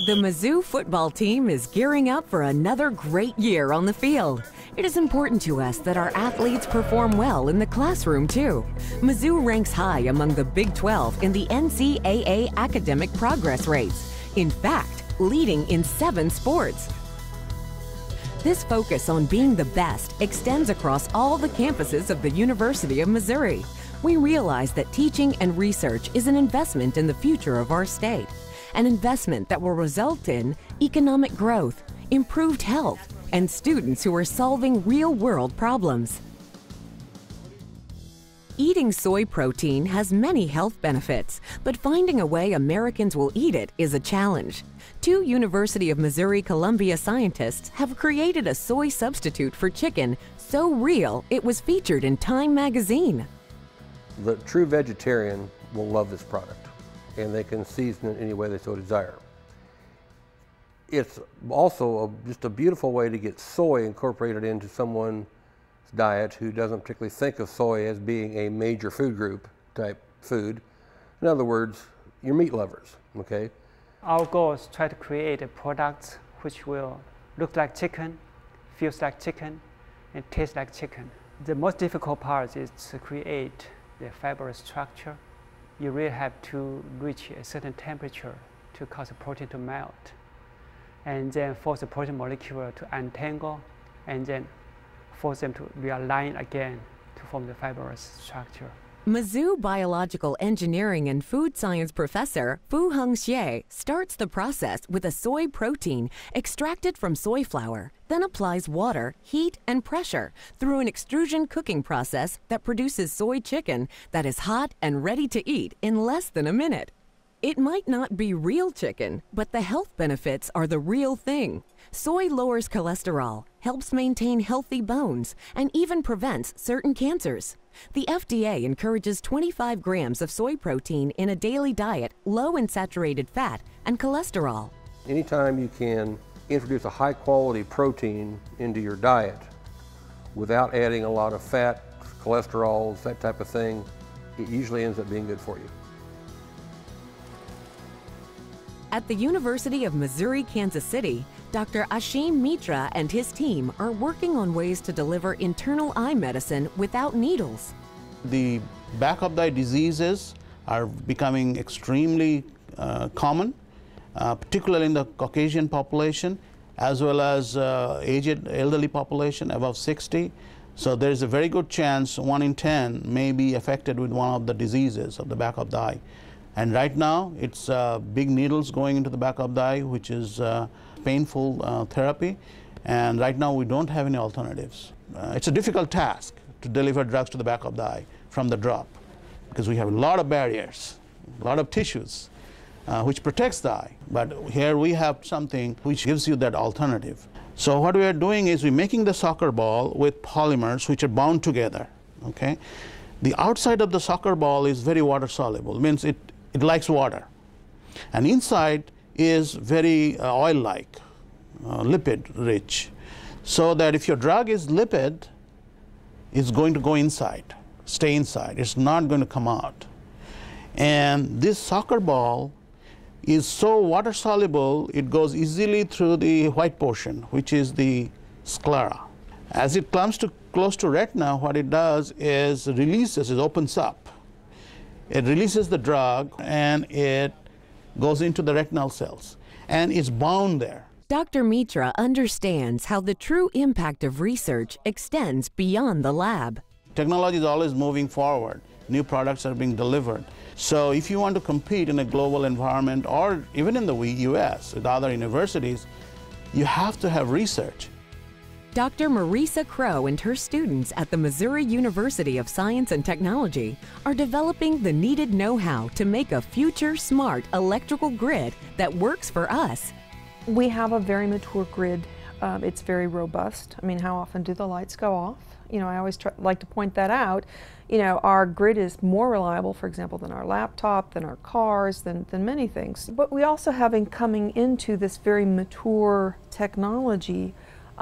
The Mizzou football team is gearing up for another great year on the field. It is important to us that our athletes perform well in the classroom, too. Mizzou ranks high among the Big 12 in the NCAA academic progress rates, in fact, leading in 7 sports. This focus on being the best extends across all the campuses of the University of Missouri. We realize that teaching and research is an investment in the future of our state, an investment that will result in economic growth, improved health, and students who are solving real-world problems. Eating soy protein has many health benefits, but finding a way Americans will eat it is a challenge. 2 University of Missouri-Columbia scientists have created a soy substitute for chicken so real it was featured in Time magazine. The true vegetarian will love this product, and they can season it any way they so desire. It's also just a beautiful way to get soy incorporated into someone's diet who doesn't particularly think of soy as being a major food group type food. In other words, your meat lovers, okay? Our goal is to try to create a product which will look like chicken, feels like chicken, and taste like chicken. The most difficult part is to create the fibrous structure. You really have to reach a certain temperature to cause the protein to melt, and then force the protein molecule to untangle, and then force them to realign again to form the fibrous structure. Mizzou biological engineering and food science professor Fu-Hung Hsieh starts the process with a soy protein extracted from soy flour, then applies water, heat, and pressure through an extrusion cooking process that produces soy chicken that is hot and ready to eat in less than a minute. It might not be real chicken, but the health benefits are the real thing. Soy lowers cholesterol, helps maintain healthy bones, and even prevents certain cancers. The FDA encourages 25 grams of soy protein in a daily diet low in saturated fat and cholesterol. Anytime you can introduce a high-quality protein into your diet without adding a lot of fat, cholesterols, that type of thing, it usually ends up being good for you. At the University of Missouri-Kansas City, Dr. Ashim Mitra and his team are working on ways to deliver internal eye medicine without needles. The back of the eye diseases are becoming extremely common, particularly in the Caucasian population, as well as aged elderly population above 60. So there is a very good chance 1 in 10 may be affected with one of the diseases of the back of the eye. And right now, it's big needles going into the back of the eye, which is painful therapy. And right now, we don't have any alternatives. It's a difficult task to deliver drugs to the back of the eye from the drop, because we have a lot of barriers, a lot of tissues, which protects the eye. But here we have something which gives you that alternative. So what we are doing is we're making the soccer ball with polymers which are bound together, okay? The outside of the soccer ball is very water soluble, means it likes water. And inside is very oil-like, lipid-rich. So that if your drug is lipid, it's going to go inside, stay inside. It's not going to come out. And this soccer ball is so water-soluble, it goes easily through the white portion, which is the sclera. As it comes close to retina, what it does is releases, it opens up. It releases the drug and it goes into the retinal cells and it's bound there. Dr. Mitra understands how the true impact of research extends beyond the lab. Technology is always moving forward. New products are being delivered. So if you want to compete in a global environment or even in the US with other universities, you have to have research. Dr. Marisa Crow and her students at the Missouri University of Science and Technology are developing the needed know-how to make a future smart electrical grid that works for us. We have a very mature grid. It's very robust. I mean, how often do the lights go off? You know, I always like to point that out. You know, our grid is more reliable, for example, than our laptop, than our cars, than many things. But we also have, coming into this very mature technology,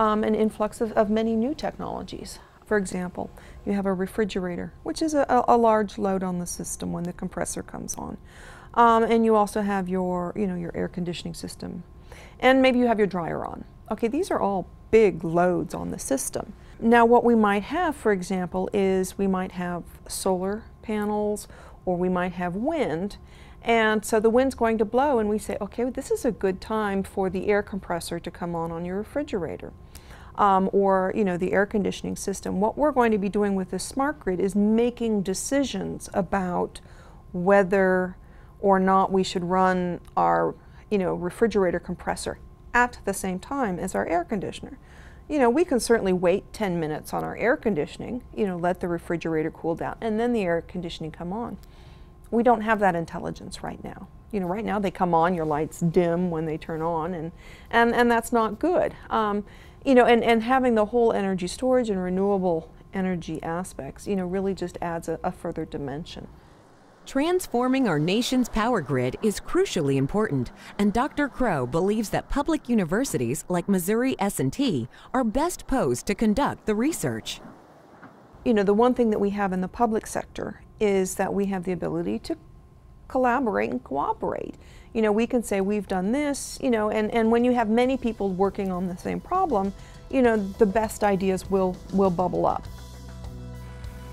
an influx of many new technologies. For example, you have a refrigerator, which is a large load on the system when the compressor comes on. And you also have your, your air conditioning system. And maybe you have your dryer on. Okay, these are all big loads on the system. Now what we might have, for example, is we might have solar panels, or we might have wind. And so the wind's going to blow and we say, okay, this is a good time for the air compressor to come on your refrigerator. Or the air conditioning system. What we're going to be doing with this smart grid is making decisions about whether or not we should run our refrigerator compressor at the same time as our air conditioner. We can certainly wait 10 minutes on our air conditioning, let the refrigerator cool down, and then the air conditioning come on. We don't have that intelligence right now. Right now they come on, your lights dim when they turn on, and that's not good. And having the whole energy storage and renewable energy aspects, really just adds a further dimension. Transforming our nation's power grid is crucially important, and Dr. Crow believes that public universities like Missouri S&T are best posed to conduct the research. The one thing that we have in the public sector is that we have the ability to collaborate and cooperate. We can say we've done this, and when you have many people working on the same problem, the best ideas will bubble up.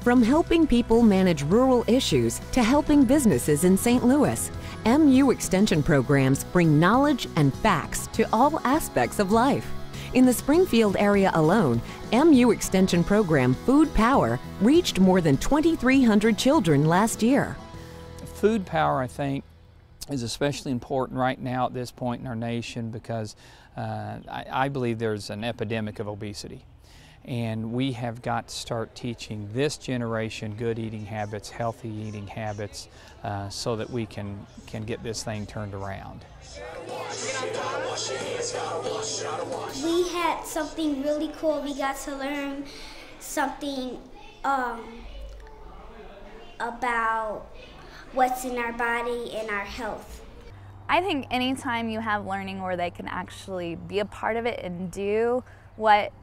From helping people manage rural issues to helping businesses in St. Louis, MU Extension programs bring knowledge and facts to all aspects of life. In the Springfield area alone, MU Extension program Food Power reached more than 2,300 children last year. Food power, I think, is especially important right now at this point in our nation because I believe there's an epidemic of obesity. And we have got to start teaching this generation good eating habits, healthy eating habits, so that we can get this thing turned around. We had something really cool. We got to learn something about what's in our body and our health. I think anytime you have learning where they can actually be a part of it and do what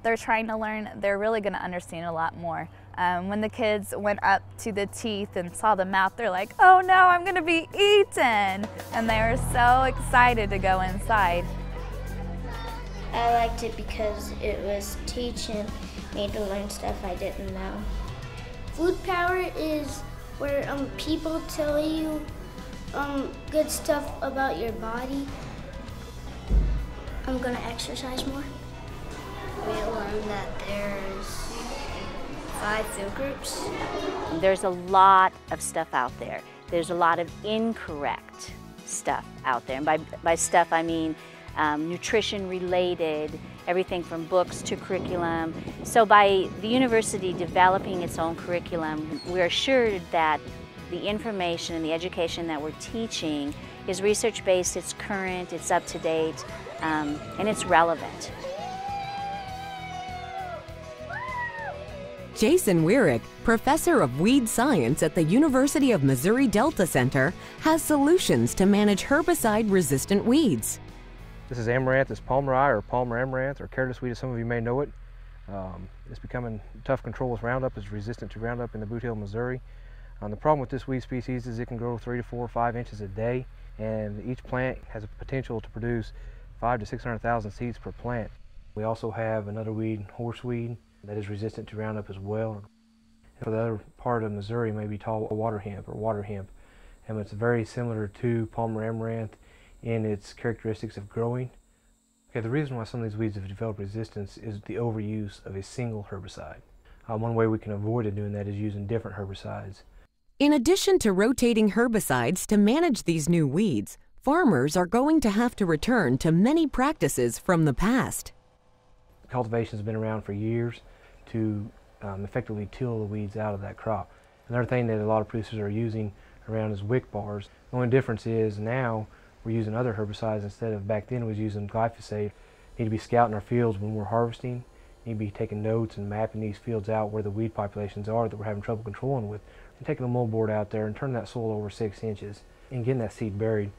they're trying to learn, they're really going to understand a lot more. When the kids went up to the teeth and saw the mouth, they're like, oh no, I'm going to be eaten! And they were so excited to go inside. I liked it because it was teaching me to learn stuff I didn't know. Food power is where people tell you good stuff about your body. I'm going to exercise more. We learned that there's 5 food groups. There's a lot of stuff out there. There's a lot of incorrect stuff out there. And by stuff, I mean nutrition related, everything from books to curriculum. So by the university developing its own curriculum, we're assured that the information and the education that we're teaching is research-based, it's current, it's up-to-date, and it's relevant. Jason Wierick, professor of weed science at the University of Missouri Delta Center, has solutions to manage herbicide-resistant weeds. This is Amaranthus palmeri, or Palmer amaranth, or careless weed as some of you may know it. It's becoming tough to control with Roundup. It's resistant to Roundup in the Boot Hill, Missouri. The problem with this weed species is it can grow 3 to 4 or 5 inches a day, and each plant has a potential to produce 500,000 to 600,000 seeds per plant. We also have another weed, horseweed, that is resistant to Roundup as well. For the other part of Missouri, maybe tall water hemp or water hemp, and it's very similar to Palmer amaranth in its characteristics of growing. Okay, the reason why some of these weeds have developed resistance is the overuse of a single herbicide. One way we can avoid doing that is using different herbicides. In addition to rotating herbicides to manage these new weeds, farmers are going to have to return to many practices from the past. Cultivation has been around for years to effectively till the weeds out of that crop. Another thing that a lot of producers are using around is wick bars. The only difference is now we're using other herbicides instead of back then we was using glyphosate. We need to be scouting our fields when we're harvesting. We need to be taking notes and mapping these fields out where the weed populations are that we're having trouble controlling with. And taking a moldboard out there and turning that soil over 6 inches and getting that seed buried.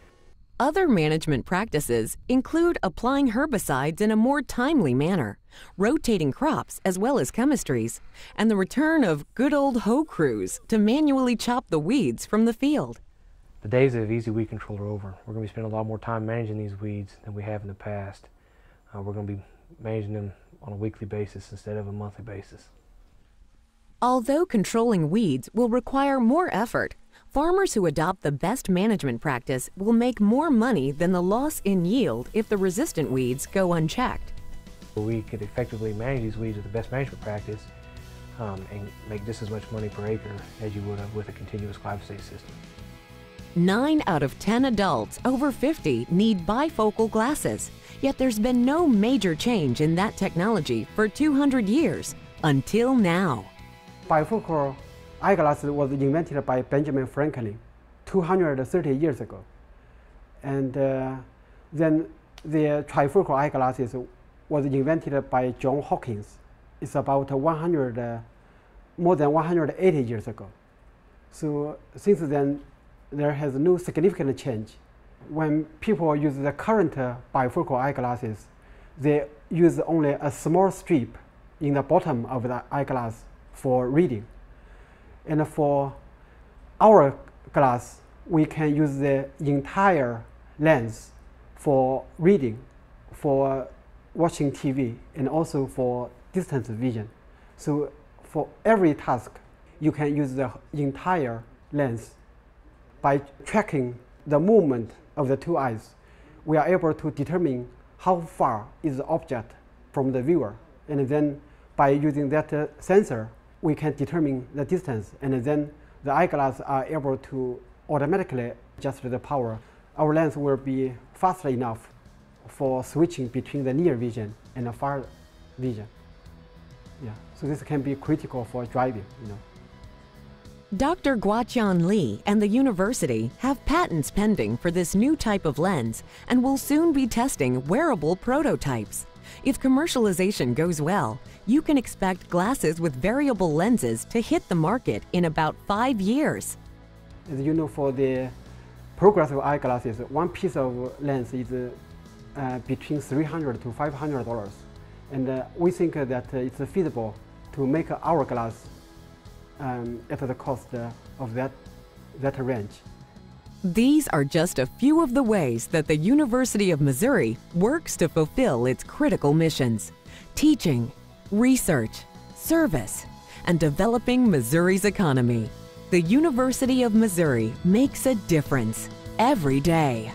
Other management practices include applying herbicides in a more timely manner, rotating crops as well as chemistries, and the return of good old hoe crews to manually chop the weeds from the field. The days of easy weed control are over. We're going to be spending a lot more time managing these weeds than we have in the past. We're going to be managing them on a weekly basis instead of a monthly basis. Although controlling weeds will require more effort, farmers who adopt the best management practice will make more money than the loss in yield if the resistant weeds go unchecked. We could effectively manage these weeds with the best management practice and make just as much money per acre as you would have with a continuous glyphosate system. 9 out of 10 adults over 50 need bifocal glasses, yet there's been no major change in that technology for 200 years, until now. Bifocal eyeglasses was invented by Benjamin Franklin 230 years ago. And then the trifocal eyeglasses was invented by John Hawkins. It's about more than 180 years ago. So since then, there has no significant change. When people use the current bifocal eyeglasses, they use only a small strip in the bottom of the eyeglass for reading. And for our glass, we can use the entire lens for reading, for watching TV, and also for distance vision. So for every task, you can use the entire lens. By tracking the movement of the two eyes, we are able to determine how far is the object from the viewer. And then by using that sensor, we can determine the distance, and then the eyeglass are able to automatically adjust the power. Our lens will be fast enough for switching between the near vision and the far vision. Yeah, so this can be critical for driving, Dr. Guoqian Li and the university have patents pending for this new type of lens and will soon be testing wearable prototypes. If commercialization goes well, you can expect glasses with variable lenses to hit the market in about 5 years. As you know, for the progressive eyeglasses, one piece of lens is between $300 to $500. And we think that it's feasible to make our glass at the cost of that range. These are just a few of the ways that the University of Missouri works to fulfill its critical missions: teaching, research, service, and developing Missouri's economy. The University of Missouri makes a difference every day.